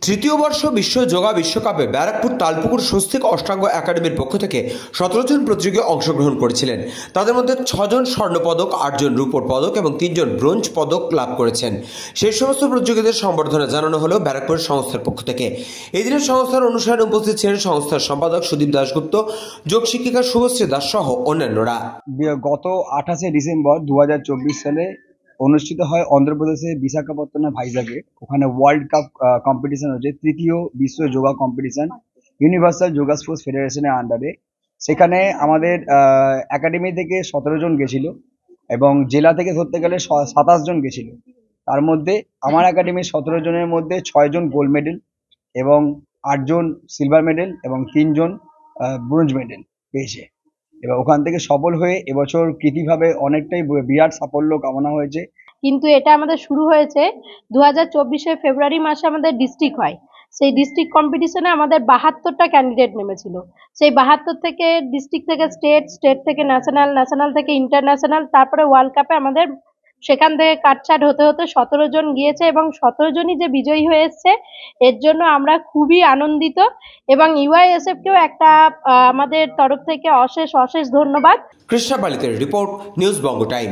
তৃতীয় বর্ষ বিশ্ব যোগা বিশ্বকাপে ব্যারাকপুর তালপুকুর স্বস্তিক অষ্টাঙ্গ একাডেমির পক্ষ থেকে 17 জন প্রতিযোগী অংশগ্রহণ করেছিলেন। তাদের মধ্যে 6 জন স্বর্ণপদক, 8 জন রূপোর পদক এবং 3 জন ব্রোঞ্জ পদক লাভ করেছেন। সেই সমস্ত প্রতিযোগীদের সম্বর্ধনা জানানো হলো ব্যারাকপুর সংস্থার পক্ষ থেকে। এই দিনের সংস্থার অনুষ্ঠানে উপস্থিত ছিলেন সংস্থার সম্পাদক সুদীপ দাশগুপ্ত, যোগ শিক্ষিকা শুভশ্রী দাস সহ অন্যান্যরা। গত 28 ডিসেম্বর 2024 সালে অনুষ্ঠিত হয় অন্ধ্রপ্রদেশের বিশাখাপত্তনম ভাইজাগে। ওখানে ওয়ার্ল্ড কাপ কম্পিটিশন হচ্ছে, তৃতীয় বিশ্ব yoga competition universal yoga sports ফেডারেশনের আন্ডারে। সেখানে আমাদের একাডেমি থেকে 17 জন গেছিল এবং জেলা থেকে ধরতে গেলে 27 জন গেছিল। তার মধ্যে আমার একাডেমির 17 জনের মধ্যে 6 জন গোল্ড মেডেল এবং 8 জন সিলভার মেডেল এবং 3 জন ব্রোঞ্জ মেডেল পেয়েছে। এবার ওখান থেকে সফল হয়ে এবছর কৃতিভাবে অনেকটাই বিরাট সাফল্য কামনা হয়েছে। কিন্তু এটা আমাদের শুরু হয়েছে 2024 ফেব্রুয়ারি মাসে আমাদের ডিস্ট্রিক্ট হয়। সেই ডিস্ট্রিক্ট কম্পিটিশনে আমাদের 72টা ক্যান্ডিডেট নেমেছিল। সেই 72 থেকে ডিস্ট্রিক্ট থেকে স্টেট, স্টেট থেকে ন্যাশনাল, ন্যাশনাল থেকে ইন্টারন্যাশনাল, তারপরে ওয়ার্ল্ড কাপে আমাদের সেখান থেকে কাটছাট হতে হতে 17 জন গিয়েছে এবং 17 জনই যে বিজয়ী হয়ে এসছে এর জন্য আমরা খুবই আনন্দিত এবং ইউআইএসএফ কেও একটা আমাদের তরফ থেকে অশেষ অশেষ ধন্যবাদ। কৃষ্ণা পালিতের রিপোর্ট, নিউজ বঙ্গ টাইম।